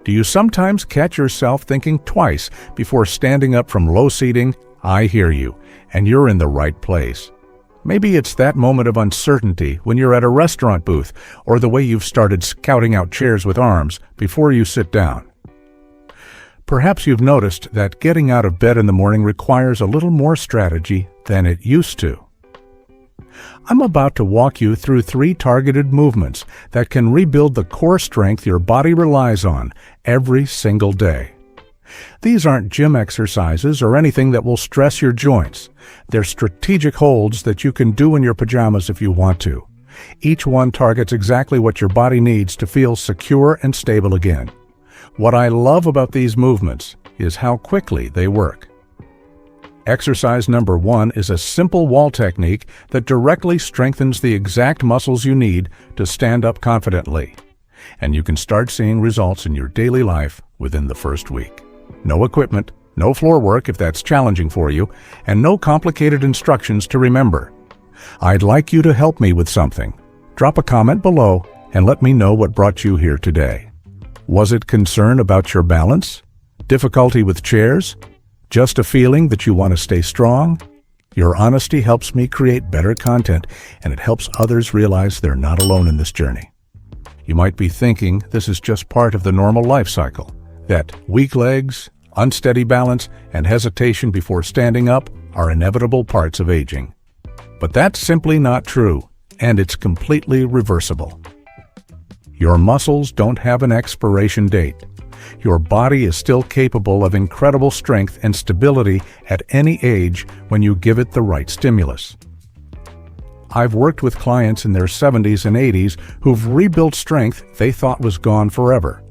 Do you sometimes catch yourself thinking twice before standing up from low seating? I hear you, and you're in the right place. Maybe it's that moment of uncertainty when you're at a restaurant booth, or the way you've started scouting out chairs with arms before you sit down. Perhaps you've noticed that getting out of bed in the morning requires a little more strategy than it used to. I'm about to walk you through 3 targeted movements that can rebuild the core strength your body relies on every single day. These aren't gym exercises or anything that will stress your joints. They're strategic holds that you can do in your pajamas if you want to. Each one targets exactly what your body needs to feel secure and stable again. What I love about these movements is how quickly they work. Exercise number 1 is a simple wall technique that directly strengthens the exact muscles you need to stand up confidently. And you can start seeing results in your daily life within the first week. No equipment, no floor work if that's challenging for you, and no complicated instructions to remember. I'd like you to help me with something. Drop a comment below and let me know what brought you here today. Was it concern about your balance? Difficulty with chairs? Just a feeling that you want to stay strong? Your honesty helps me create better content, and it helps others realize they're not alone in this journey. You might be thinking this is just part of the normal life cycle, that weak legs, unsteady balance, and hesitation before standing up are inevitable parts of aging. But that's simply not true, and it's completely reversible. Your muscles don't have an expiration date. Your body is still capable of incredible strength and stability at any age when you give it the right stimulus. I've worked with clients in their 70s and 80s who've rebuilt strength they thought was gone forever.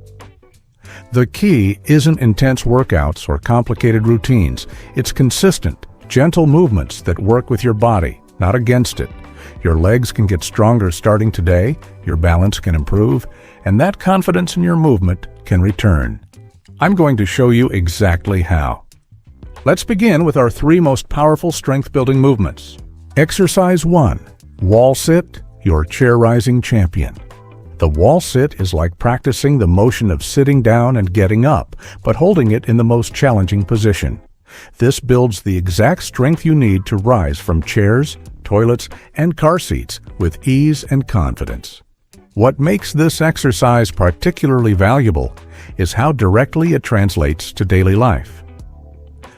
The key isn't intense workouts or complicated routines. It's consistent, gentle movements that work with your body, not against it. Your legs can get stronger starting today, your balance can improve, and that confidence in your movement can return. I'm going to show you exactly how. Let's begin with our 3 most powerful strength-building movements. Exercise 1. Wall sit, your chair-rising champion. The wall sit is like practicing the motion of sitting down and getting up, but holding it in the most challenging position. This builds the exact strength you need to rise from chairs, toilets, and car seats with ease and confidence. What makes this exercise particularly valuable is how directly it translates to daily life.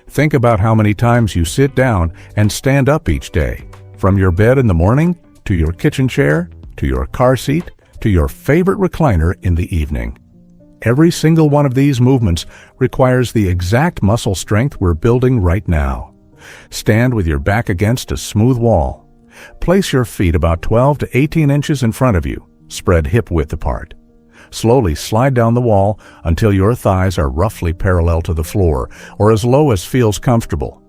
Think about how many times you sit down and stand up each day, from your bed in the morning, to your kitchen chair, to your car seat, to your favorite recliner in the evening. Every single one of these movements requires the exact muscle strength we're building right now. Stand with your back against a smooth wall. Place your feet about 12 to 18 inches in front of you, spread hip width apart. Slowly slide down the wall until your thighs are roughly parallel to the floor, or as low as feels comfortable.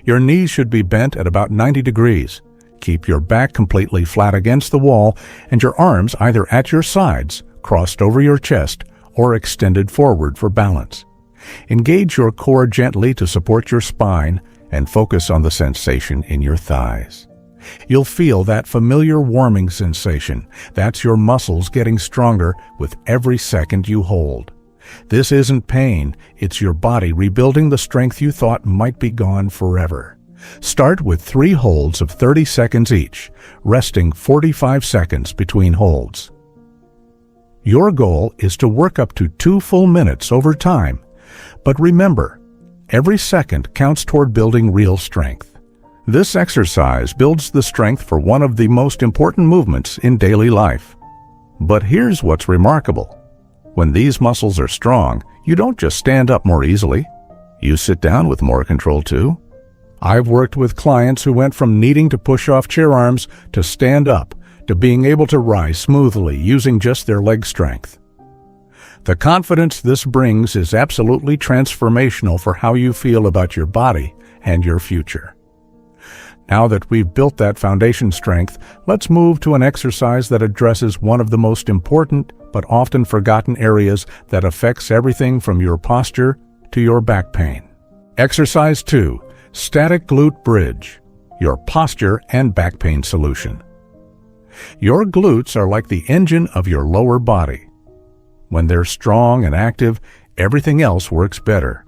Your knees should be bent at about 90 degrees. Keep your back completely flat against the wall and your arms either at your sides, crossed over your chest, or extended forward for balance. Engage your core gently to support your spine and focus on the sensation in your thighs. You'll feel that familiar warming sensation. That's your muscles getting stronger with every second you hold. This isn't pain, it's your body rebuilding the strength you thought might be gone forever. Start with 3 holds of 30 seconds each, resting 45 seconds between holds. Your goal is to work up to 2 full minutes over time. But remember, every second counts toward building real strength. This exercise builds the strength for one of the most important movements in daily life. But here's what's remarkable. When these muscles are strong, you don't just stand up more easily. You sit down with more control too. I've worked with clients who went from needing to push off chair arms to stand up, to being able to rise smoothly using just their leg strength. The confidence this brings is absolutely transformational for how you feel about your body and your future. Now that we've built that foundation strength, let's move to an exercise that addresses one of the most important but often forgotten areas that affects everything from your posture to your back pain. Exercise 2. Static glute bridge, your posture and back pain solution. Your glutes are like the engine of your lower body. When they're strong and active, everything else works better.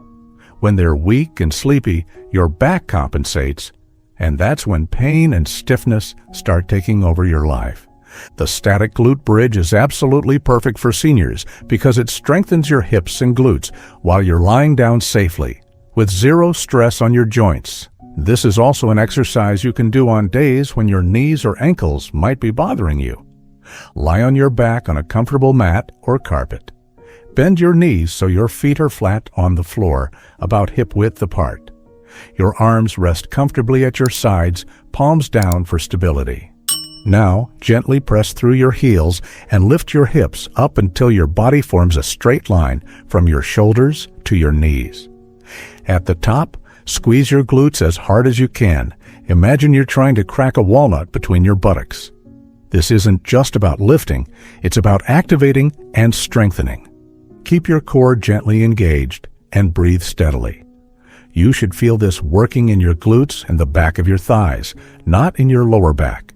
When they're weak and sleepy, your back compensates, and that's when pain and stiffness start taking over your life. The static glute bridge is absolutely perfect for seniors because it strengthens your hips and glutes while you're lying down safely, with zero stress on your joints. This is also an exercise you can do on days when your knees or ankles might be bothering you. Lie on your back on a comfortable mat or carpet. Bend your knees so your feet are flat on the floor, about hip width apart. Your arms rest comfortably at your sides, palms down for stability. Now, gently press through your heels and lift your hips up until your body forms a straight line from your shoulders to your knees. At the top, squeeze your glutes as hard as you can. Imagine you're trying to crack a walnut between your buttocks. This isn't just about lifting, it's about activating and strengthening. Keep your core gently engaged and breathe steadily. You should feel this working in your glutes and the back of your thighs, not in your lower back.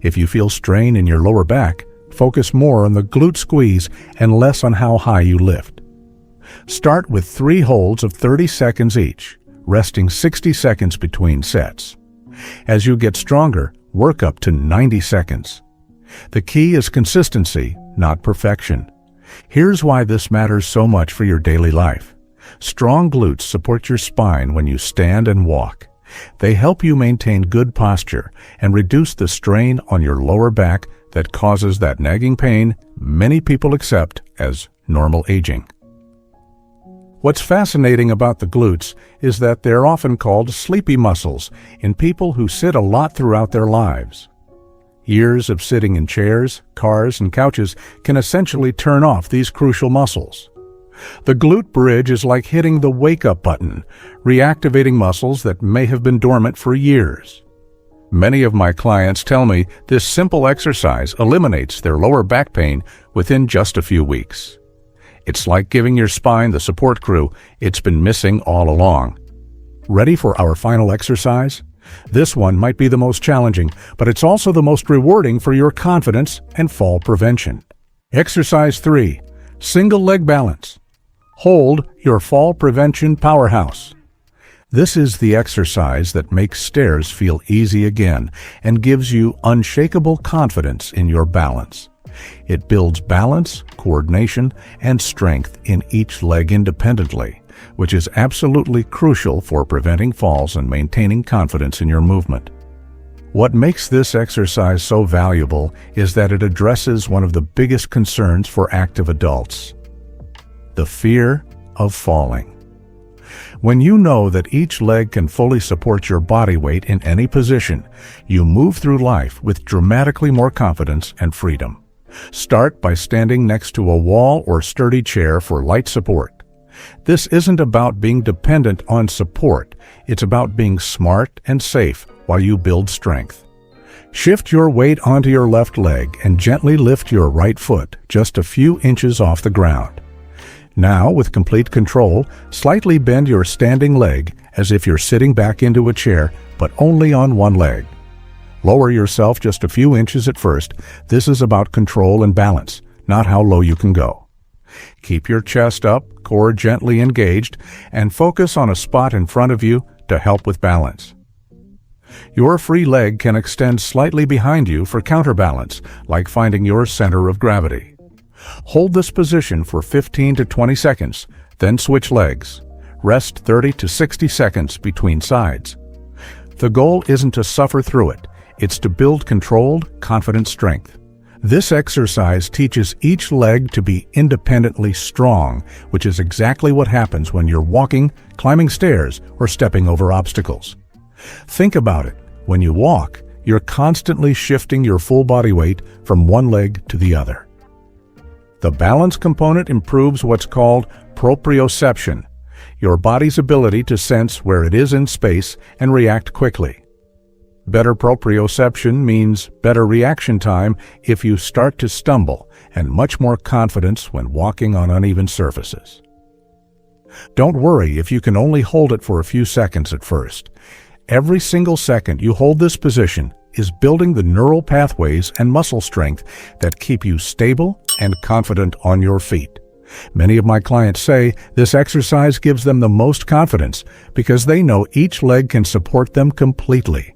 If you feel strain in your lower back, focus more on the glute squeeze and less on how high you lift. Start with 3 holds of 30 seconds each, resting 60 seconds between sets. As you get stronger, work up to 90 seconds. The key is consistency, not perfection. Here's why this matters so much for your daily life. Strong glutes support your spine when you stand and walk. They help you maintain good posture and reduce the strain on your lower back that causes that nagging pain many people accept as normal aging. What's fascinating about the glutes is that they're often called sleepy muscles in people who sit a lot throughout their lives. Years of sitting in chairs, cars, and couches can essentially turn off these crucial muscles. The glute bridge is like hitting the wake-up button, reactivating muscles that may have been dormant for years. Many of my clients tell me this simple exercise eliminates their lower back pain within just a few weeks. It's like giving your spine the support crew it's been missing all along. Ready for our final exercise? This one might be the most challenging, but it's also the most rewarding for your confidence and fall prevention. Exercise 3. Single leg balance. Hold your fall prevention powerhouse. This is the exercise that makes stairs feel easy again and gives you unshakable confidence in your balance. It builds balance, coordination, and strength in each leg independently, which is absolutely crucial for preventing falls and maintaining confidence in your movement. What makes this exercise so valuable is that it addresses one of the biggest concerns for active adults: the fear of falling. When you know that each leg can fully support your body weight in any position, you move through life with dramatically more confidence and freedom. Start by standing next to a wall or sturdy chair for light support. This isn't about being dependent on support, it's about being smart and safe while you build strength. Shift your weight onto your left leg and gently lift your right foot just a few inches off the ground. Now, with complete control, slightly bend your standing leg as if you're sitting back into a chair, but only on one leg. Lower yourself just a few inches at first. This is about control and balance, not how low you can go. Keep your chest up, core gently engaged, and focus on a spot in front of you to help with balance. Your free leg can extend slightly behind you for counterbalance, like finding your center of gravity. Hold this position for 15 to 20 seconds, then switch legs. Rest 30 to 60 seconds between sides. The goal isn't to suffer through it, it's to build controlled, confident strength. This exercise teaches each leg to be independently strong, which is exactly what happens when you're walking, climbing stairs, or stepping over obstacles. Think about it. When you walk, you're constantly shifting your full body weight from one leg to the other. The balance component improves what's called proprioception, your body's ability to sense where it is in space and react quickly. Better proprioception means better reaction time if you start to stumble, and much more confidence when walking on uneven surfaces. Don't worry if you can only hold it for a few seconds at first. Every single second you hold this position is building the neural pathways and muscle strength that keep you stable and confident on your feet. Many of my clients say this exercise gives them the most confidence because they know each leg can support them completely.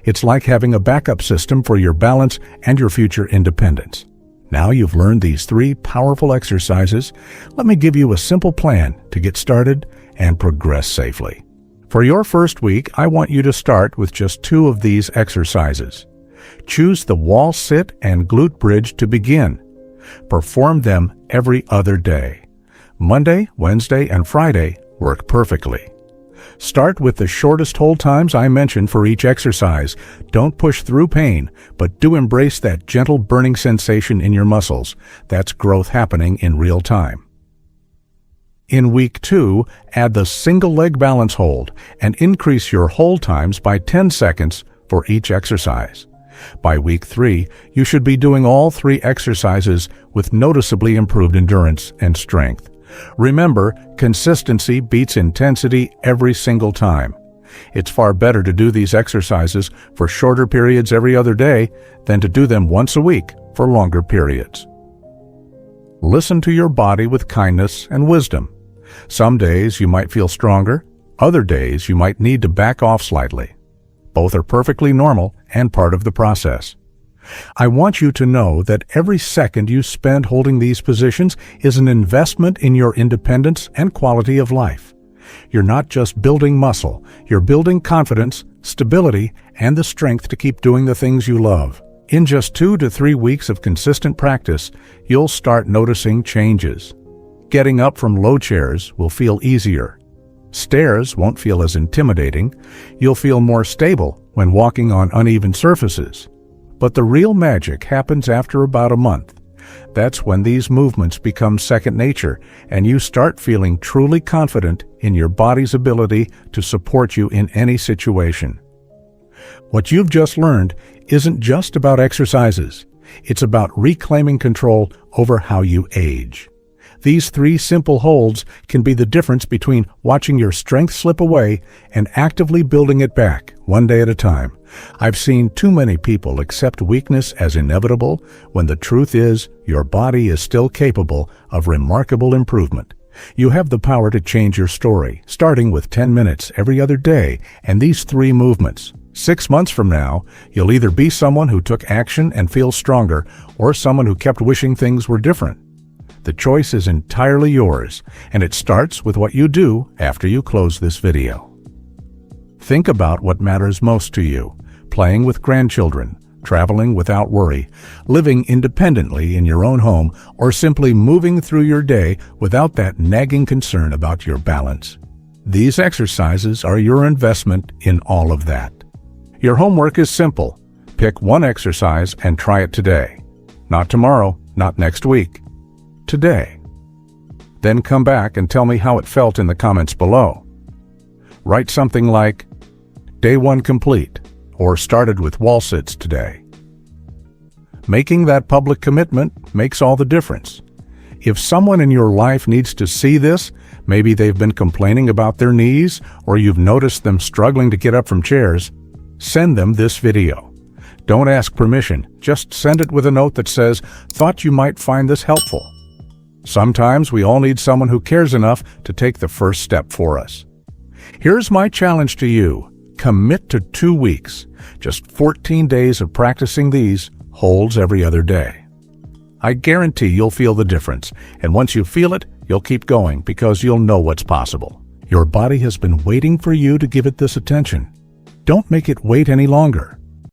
It's like having a backup system for your balance and your future independence. Now you've learned these 3 powerful exercises, let me give you a simple plan to get started and progress safely. For your first week, I want you to start with just 2 of these exercises. Choose the wall sit and glute bridge to begin. Perform them every other day. Monday, Wednesday, and Friday work perfectly. Start with the shortest hold times I mentioned for each exercise. Don't push through pain, but do embrace that gentle burning sensation in your muscles. That's growth happening in real time. In week 2, add the single leg balance hold and increase your hold times by 10 seconds for each exercise. By week 3, you should be doing all 3 exercises with noticeably improved endurance and strength. Remember, consistency beats intensity every single time. It's far better to do these exercises for shorter periods every other day than to do them once a week for longer periods. Listen to your body with kindness and wisdom. Some days you might feel stronger, other days you might need to back off slightly. Both are perfectly normal and part of the process. I want you to know that every second you spend holding these positions is an investment in your independence and quality of life. You're not just building muscle, you're building confidence, stability, and the strength to keep doing the things you love. In just 2 to 3 weeks of consistent practice, you'll start noticing changes. Getting up from low chairs will feel easier. Stairs won't feel as intimidating. You'll feel more stable when walking on uneven surfaces. But the real magic happens after about a month. That's when these movements become second nature and you start feeling truly confident in your body's ability to support you in any situation. What you've just learned isn't just about exercises. It's about reclaiming control over how you age. These 3 simple holds can be the difference between watching your strength slip away and actively building it back, one day at a time. I've seen too many people accept weakness as inevitable when the truth is your body is still capable of remarkable improvement. You have the power to change your story, starting with 10 minutes every other day and these 3 movements. 6 months from now, you'll either be someone who took action and feels stronger or someone who kept wishing things were different. The choice is entirely yours, and it starts with what you do after you close this video. Think about what matters most to you: playing with grandchildren, traveling without worry, living independently in your own home, or simply moving through your day without that nagging concern about your balance. These exercises are your investment in all of that. Your homework is simple. Pick one exercise and try it today. Not tomorrow, not next week. Today. Then come back and tell me how it felt in the comments below. Write something like, Day 1 complete, or started with wall sits today. Making that public commitment makes all the difference. If someone in your life needs to see this, maybe they've been complaining about their knees, or you've noticed them struggling to get up from chairs, send them this video. Don't ask permission, just send it with a note that says, "Thought you might find this helpful." Sometimes we all need someone who cares enough to take the first step for us. Here's my challenge to you. Commit to 2 weeks, just 14 days of practicing these holds every other day. I guarantee you'll feel the difference, and once you feel it, you'll keep going because you'll know what's possible. Your body has been waiting for you to give it this attention. Don't make it wait any longer.